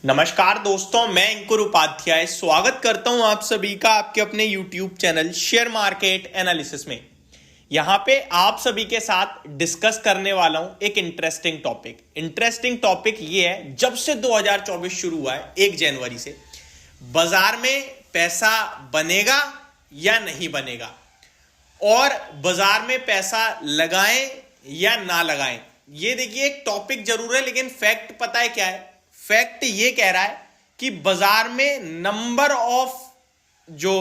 नमस्कार दोस्तों, मैं अंकुर उपाध्याय स्वागत करता हूं आप सभी का आपके अपने YouTube channel share market analysis में। यहां पे आप सभी के साथ डिस्कस करने वाला हूं एक इंटरेस्टिंग टॉपिक ये है, जब से 2024 शुरू हुआ है 1 जनवरी से बाजार में पैसा बनेगा या नहीं बनेगा और बाजार में पैसा लगाएं या ना लगाएं। ये देखिए, एक टॉपिक जरूर है लेकिन फैक्ट पता है क्या है? फैक्ट ये कह रहा है कि बाजार में नंबर ऑफ जो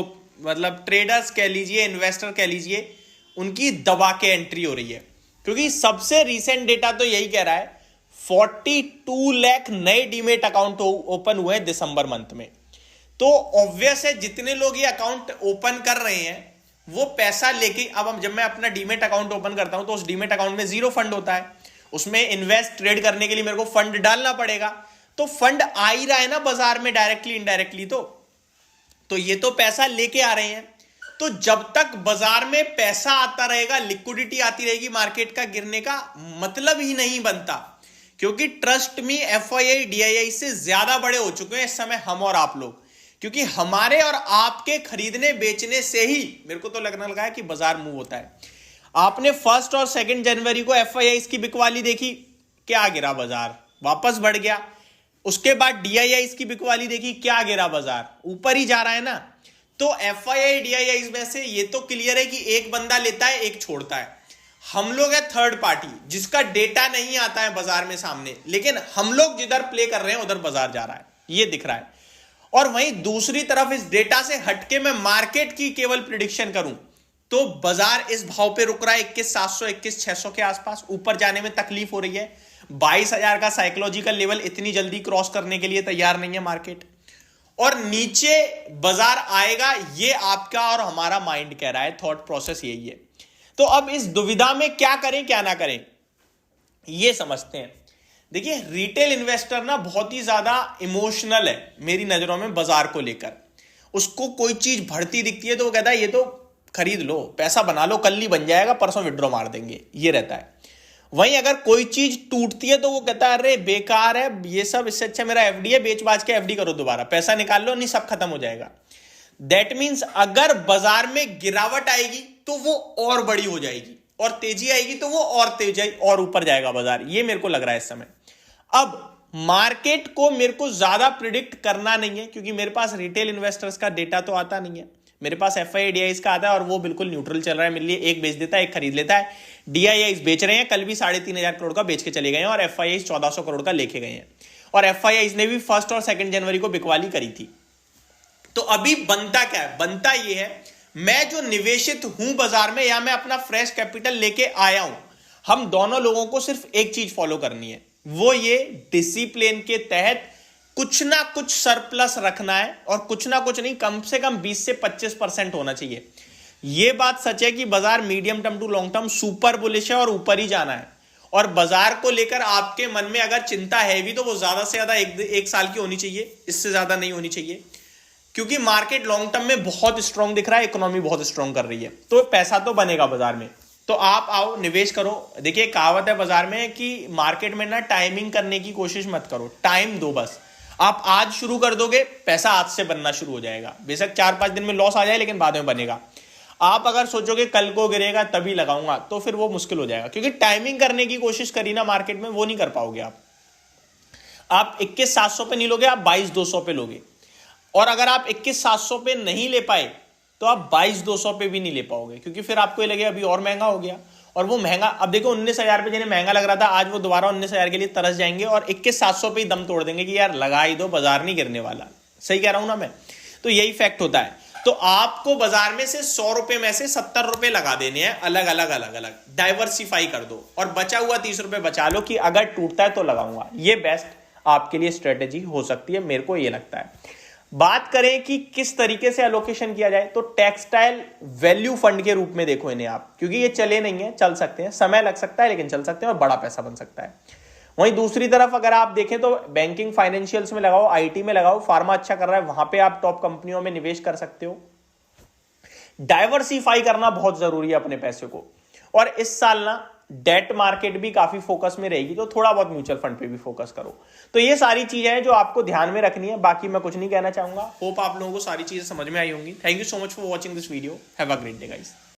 ट्रेडर्स कह लीजिए, इन्वेस्टर कह लीजिए, उनकी दबा के एंट्री हो रही है। क्योंकि सबसे रीसेंट डेटा तो यही कह रहा है 42 लाख नए डीमेट अकाउंट ओपन हुए दिसंबर मंथ में। तो ऑब्वियस है जितने लोग ये अकाउंट ओपन कर रहे हैं वो पैसा लेके, अब जब मैं अपना डीमेट अकाउंट ओपन करता हूं तो उस डीमेट अकाउंट में 0 फंड होता है, उसमें इन्वेस्ट ट्रेड करने के लिए मेरे को फंड डालना पड़ेगा। तो फंड आ ही रहा है ना बाजार में, डायरेक्टली इनडायरेक्टली। तो ये तो पैसा लेके आ रहे हैं। तो जब तक बाजार में पैसा आता रहेगा, लिक्विडिटी आती रहेगी, मार्केट का गिरने का मतलब ही नहीं बनता। क्योंकि ट्रस्ट में एफआईआई डीआईआई से ज्यादा बड़े हो चुके हैं इस समय हम और आप लोग। क्योंकि हमारे और आपके खरीदने बेचने से ही मेरे को तो लगने लगा है कि बाजार मूव होता है। आपने 1 और 2 जनवरी को एफआईआई की बिकवाली देखी, क्या गिरा बाजार, वापस बढ़ गया। उसके बाद डीआईआई की बिकवाली देखी, क्या गिरा बाजार, ऊपर ही जा रहा है ना। तो एफआईआई डीआईआई में से ये तो क्लियर है कि एक बंदा लेता है, एक छोड़ता है। हम लोग है थर्ड पार्टी जिसका डेटा नहीं आता है बाजार में सामने, लेकिन हम लोग जिधर प्ले कर रहे हैं उधर बाजार जा रहा है, ये दिख रहा है। और वहीं दूसरी तरफ इस डेटा से हटके मैं मार्केट की केवल प्रिडिक्शन करूं तो बाजार इस भाव पे रुक रहा है 21,700 21,600 के आसपास। ऊपर जाने में तकलीफ हो रही है। 22,000 का साइकोलॉजिकल लेवल इतनी जल्दी क्रॉस करने के लिए तैयार नहीं है मार्केट। और नीचे बाजार आएगा, ये आपका और हमारा माइंड कह रहा है, थॉट प्रोसेस यही है। तो अब इस दुविधा में क्या करें क्या ना करें, ये समझते हैं। देखिए, रिटेल इन्वेस्टर ना बहुत ही ज्यादा इमोशनल है मेरी नजरों में बाजार को लेकर। उसको कोई चीज बढ़ती दिखती है तो वो कहता है ये तो खरीद लो, पैसा बना लो, कल ही बन जाएगा, परसों विड्रॉ मार देंगे, ये रहता है। वहीं अगर कोई चीज टूटती है तो वो कहता है अरे बेकार है ये सब, इससे अच्छा मेरा एफडी है, बेच बाज के एफडी करो, दोबारा पैसा निकाल लो, नहीं सब खत्म हो जाएगा। दैट मीन्स अगर बाजार में गिरावट आएगी तो वो और बड़ी हो जाएगी, और तेजी आएगी तो वो और तेज और ऊपर जाएगा बाजार, ये मेरे को लग रहा है इस समय। अब मार्केट को मेरे को ज्यादा प्रिडिक्ट करना नहीं है क्योंकि मेरे पास रिटेल इन्वेस्टर्स का डेटा तो आता नहीं है। मेरे पास एफआईआई डीआईआई का आता है और वो बिल्कुल न्यूट्रल चल रहा है मेरे लिए। एक बेच देता है, एक खरीद लेता है। डीआईआई बेच रहे हैं, कल भी 3,500 करोड़ का बेच के चले गए हैं और एफआईआई 1,400 करोड़ का लेके गए हैं। और एफआईआई ने भी 1 और 2 जनवरी को बिकवाली करी थी। तो अभी बनता क्या है? बनता ये है, मैं जो निवेशित हूं बाजार में या मैं अपना फ्रेश कैपिटल लेके आया हूं, हम दोनों लोगों को सिर्फ एक चीज फॉलो करनी है, वो ये डिसिप्लिन के तहत कुछ ना कुछ सरप्लस रखना है। और कुछ ना कुछ नहीं, कम से कम 20 से 25% होना चाहिए। यह बात सच है कि बाजार medium term to long term super bullish है और ऊपर ही जाना है। और बाजार को लेकर आपके मन में अगर चिंता है भी तो वो ज्यादा से ज्यादा एक साल की होनी चाहिए, इससे ज्यादा नहीं होनी चाहिए। क्योंकि मार्केट लॉन्ग टर्म में बहुत स्ट्रांग दिख रहा है, इकोनॉमी बहुत स्ट्रांग कर रही है, तो पैसा तो बनेगा बाजार में। तो आप आओ, निवेश करो। देखिए, कहावत है बाजार में कि मार्केट में ना टाइमिंग करने की कोशिश मत करो, टाइम दो बस। आप आज शुरू कर दोगे, पैसा आज से बनना शुरू हो जाएगा। बेशक 4-5 दिन में लॉस आ जाए लेकिन बाद में बनेगा। आप अगर सोचोगे कल को गिरेगा तभी लगाऊंगा तो फिर वो मुश्किल हो जाएगा। क्योंकि टाइमिंग करने की कोशिश करी ना मार्केट में, वो नहीं कर पाओगे आप 21,700 पे नहीं लोगे, आप 22,200 पे लोगे। और अगर आप 21,700 पे नहीं ले पाए तो आप 22,200 पे भी नहीं ले पाओगे, क्योंकि फिर आपको ये लगेगा अभी और महंगा हो गया। और वो महंगा, अब देखो 19,000 पे जिन्हें महंगा लग रहा था आज वो दोबारा 19,000 के लिए तरस जाएंगे और 21,700 पे ही दम तोड़ देंगे कि यार लगा ही दो, बाजार नहीं गिरने वाला। सही कह रहा हूं ना मैं? तो यही फैक्ट होता है। तो आपको बाजार में से 100 रुपए में से 70 रुपए लगा देने हैं, अलग अलग डाइवर्सिफाई कर दो और बचा हुआ 30 रुपए बचा लो कि अगर टूटता है तो लगाऊंगा। ये बेस्ट आपके लिए स्ट्रेटेजी हो सकती है, मेरे को ये लगता है। बात करें कि किस तरीके से एलोकेशन किया जाए, तो टेक्सटाइल वैल्यू फंड के रूप में देखो इन्हें आप, क्योंकि ये चले नहीं है, चल सकते हैं, समय लग सकता है लेकिन चल सकते हैं और बड़ा पैसा बन सकता है। वहीं दूसरी तरफ अगर आप देखें तो बैंकिंग फाइनेंशियल्स में लगाओ, आईटी में लगाओ, फार्मा अच्छा कर रहा है, वहां पे आप टॉप कंपनियों में निवेश कर सकते हो। डाइवर्सिफाई करना बहुत जरूरी है अपने पैसे को। और इस साल ना डेट मार्केट भी काफी फोकस में रहेगी, तो थोड़ा बहुत म्यूचुअल फंड पे भी फोकस करो। तो ये सारी चीजें हैं जो आपको ध्यान में रखनी है, बाकी मैं कुछ नहीं कहना चाहूंगा। होप आप लोगों को सारी चीजें समझ में आई होंगी। Thank you so much for watching this video. Have a great day guys.